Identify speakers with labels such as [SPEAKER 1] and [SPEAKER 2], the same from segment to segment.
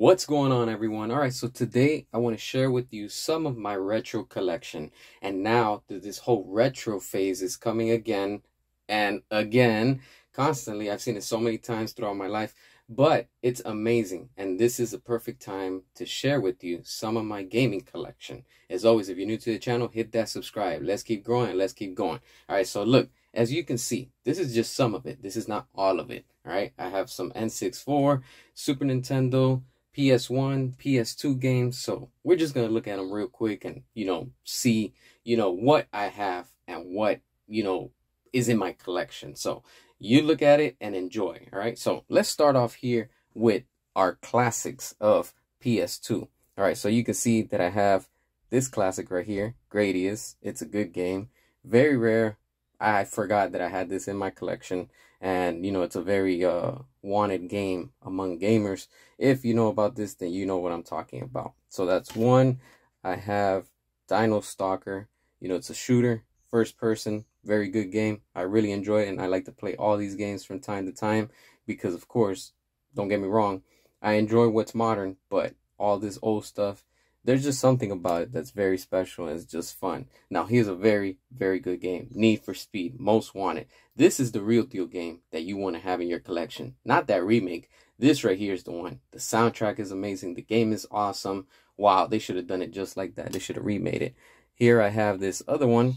[SPEAKER 1] What's going on, everyone? All right, so today I want to share with you some of my retro collection. And now that this whole retro phase is coming again and again, constantly. I've seen it so many times throughout my life, but it's amazing. And this is a perfect time to share with you some of my gaming collection. As always, if you're new to the channel, hit that subscribe. Let's keep growing. Let's keep going. All right, so look, as you can see, this is just some of it. This is not all of it. All right, I have some N64, Super Nintendo, PS1, PS2 games. So we're just going to look at them real quick and, see, what I have and what, is in my collection. So you look at it and enjoy. All right. So let's start off here with our classics of PS2. All right. So you can see that I have this classic right here, Gradius. It's a good game. Very rare. I forgot that I had this in my collection. And, it's a very wanted game among gamers. If you know about this, then you know what I'm talking about. So that's one. I have Dino Stalker. It's a shooter, first person, very good game. I really enjoy it, and I like to play all these games from time to time because, of course, don't get me wrong, I enjoy what's modern, but all this old stuff, there's just something about it that's very special and it's just fun. Now, here's a very, very good game. Need for Speed, Most Wanted. This is the real deal game that you want to have in your collection. Not that remake. This right here is the one. The soundtrack is amazing. The game is awesome. Wow, they should have done it just like that. They should have remade it. Here I have this other one.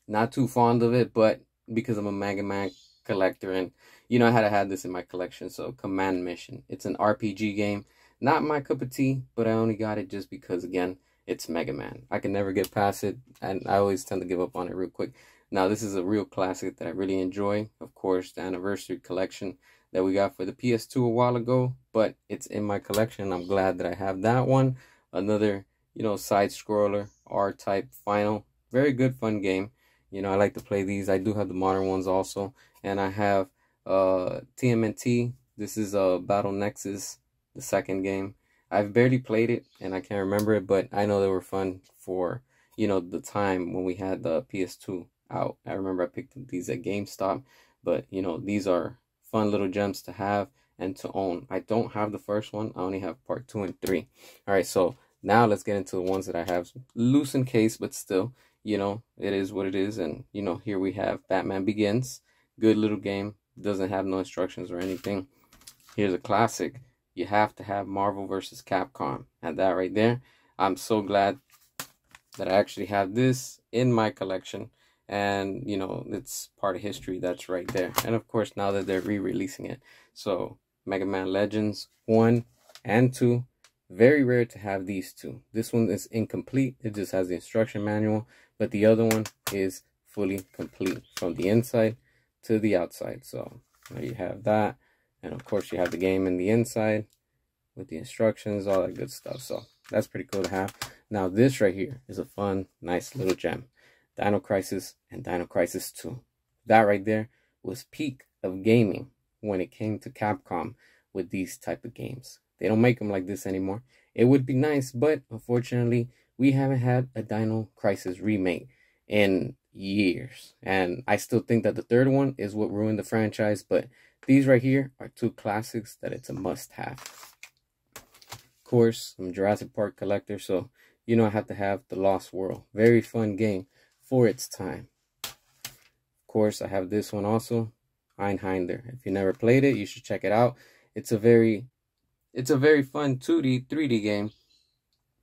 [SPEAKER 1] Not too fond of it, but because I'm a Mega Man collector and, I had to have this in my collection. So, Command Mission. It's an RPG game. Not my cup of tea, but I only got it just because, again, it's Mega Man. I can never get past it, and I always tend to give up on it real quick. Now, this is a real classic that I really enjoy. Of course, the anniversary collection that we got for the PS2 a while ago, but it's in my collection. I'm glad that I have that one. Another, side-scroller, R-type final. Very good, fun game. I like to play these. I do have the modern ones also, and I have TMNT. This is Battle Nexus, the second game. I've barely played it and I can't remember it, but I know they were fun for, the time when we had the PS2 out. I remember I picked up these at GameStop, but, these are fun little gems to have and to own. I don't have the first one. I only have part 2 and 3. All right, so now let's get into the ones that I have loose in case, but still, it is what it is. And, here we have Batman Begins. Good little game. Doesn't have no instructions or anything. Here's a classic. You have to have Marvel vs. Capcom. And that right there, I'm so glad that I actually have this in my collection. And, it's part of history that's right there. And, of course, now that they're re-releasing it. So, Mega Man Legends 1 and 2. Very rare to have these two. This one is incomplete. It just has the instruction manual. But the other one is fully complete from the inside to the outside. So, there you have that. And of course, you have the game in the inside with the instructions, all that good stuff. So that's pretty cool to have. Now, this right here is a fun, nice little gem. Dino Crisis and Dino Crisis 2. That right there was peak of gaming when it came to Capcom with these type of games. They don't make them like this anymore. It would be nice, but unfortunately, we haven't had a Dino Crisis remake in years. And I still think that the third one is what ruined the franchise, but these right here are two classics that it's a must-have. Of course, I'm a Jurassic Park collector, so I have to have The Lost World. Very fun game for its time. Of course, I have this one also, Einhinder. If you never played it, you should check it out. It's a very fun 2D, 3D game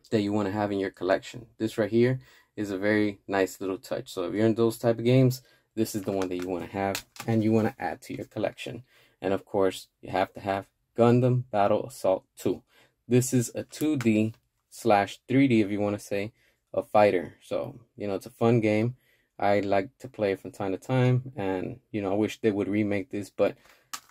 [SPEAKER 1] that you want to have in your collection. This right here is a very nice little touch. So if you're in those type of games, this is the one that you want to have and you want to add to your collection. And of course, you have to have Gundam Battle Assault 2. This is a 2D/3D, if you want to say, a fighter. So, it's a fun game. I like to play it from time to time. And, I wish they would remake this, but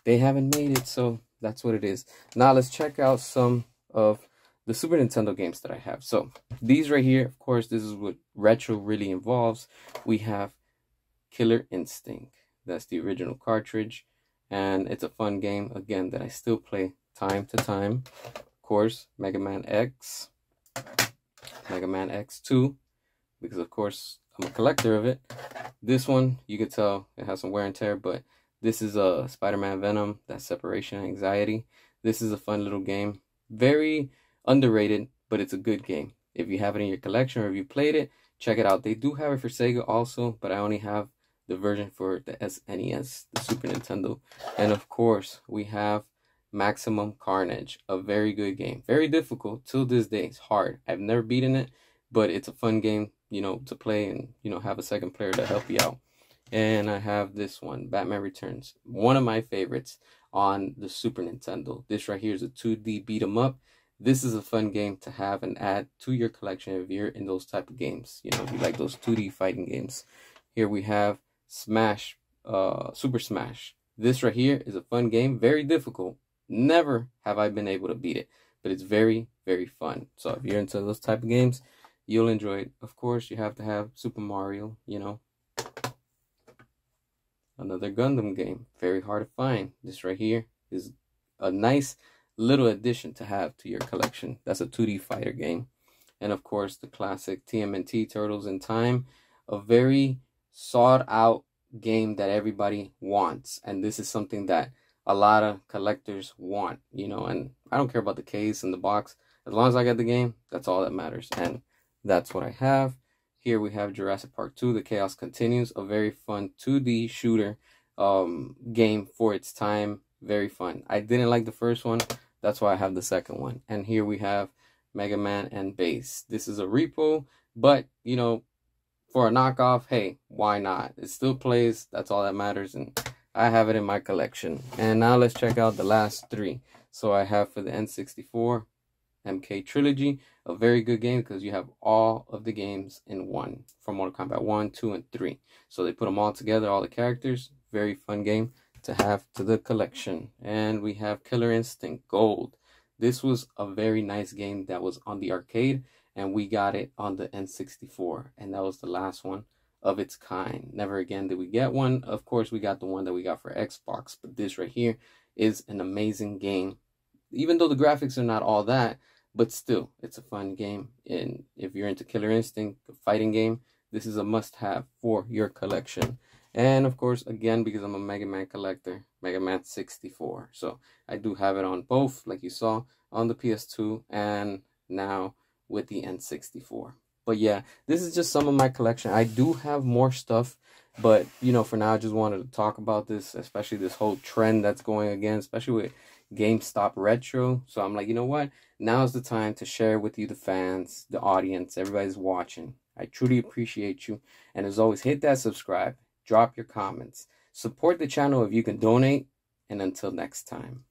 [SPEAKER 1] they haven't made it. So that's what it is. Now let's check out some of the Super Nintendo games that I have. So these right here, of course, this is what retro really involves. We have Killer Instinct. That's the original cartridge, and it's a fun game again that I still play time to time. Of course, Mega Man X, Mega Man X2, because of course I'm a collector of it. This one, you can tell it has some wear and tear, but this is a Spider-Man Venom. That's Separation Anxiety. This is a fun little game. Very underrated, but it's a good game. If you have it in your collection or if you played it, check it out. They do have it for Sega also, but I only have the version for the SNES, the Super Nintendo. And of course, we have Maximum Carnage, a very good game. Very difficult till this day. It's hard. I've never beaten it, but it's a fun game, you know, to play and, you know, have a second player to help you out. And I have this one, Batman Returns, one of my favorites on the Super Nintendo. This right here is a 2D beat 'em up. This is a fun game to have and add to your collection if you're in those type of games. You know, if you like those 2D fighting games. Here we have Smash, Super Smash. This right here is a fun game, very difficult. Never have I been able to beat it, but it's very, very fun. So if you're into those type of games, you'll enjoy it. Of course, you have to have Super Mario, you know. Another Gundam game, very hard to find. This right here is a nice little addition to have to your collection. That's a 2D fighter game. And of course, the classic TMNT Turtles in Time, a very sought out game that everybody wants. And this is something that a lot of collectors want, you know, and I don't care about the case and the box. As long as I get the game, that's all that matters. And that's what I have. Here we have Jurassic Park 2, The Chaos Continues, a very fun 2D shooter game for its time. Very fun. I didn't like the first one. That's why I have the second one. And here we have Mega Man and Bass. This is a repo, but, you know, for a knockoff, hey, why not? It still plays. That's all that matters. And I have it in my collection. And now let's check out the last three. So I have for the N64, MK Trilogy, a very good game because you have all of the games in one from Mortal Kombat 1, 2, and 3. So they put them all together, all the characters. Very fun game to have to the collection. And we have Killer Instinct Gold. This was a very nice game that was on the arcade, and we got it on the N64, and that was the last one of its kind. Never again did we get one. Of course, we got the one that we got for Xbox, but this right here is an amazing game. Even though the graphics are not all that, but still, it's a fun game. And if you're into Killer Instinct, a fighting game, this is a must-have for your collection. And of course, again, because I'm a Mega Man collector, Mega Man 64. So I do have it on both, like you saw, on the PS2 and now with the N64. But yeah, this is just some of my collection. I do have more stuff, but, you know, for now, I just wanted to talk about this, especially this whole trend that's going again, especially with GameStop Retro. So I'm like, you know what? Now's the time to share with you, the fans, the audience, everybody's watching. I truly appreciate you. And as always, hit that subscribe. Drop your comments. Support the channel if you can donate. And until next time.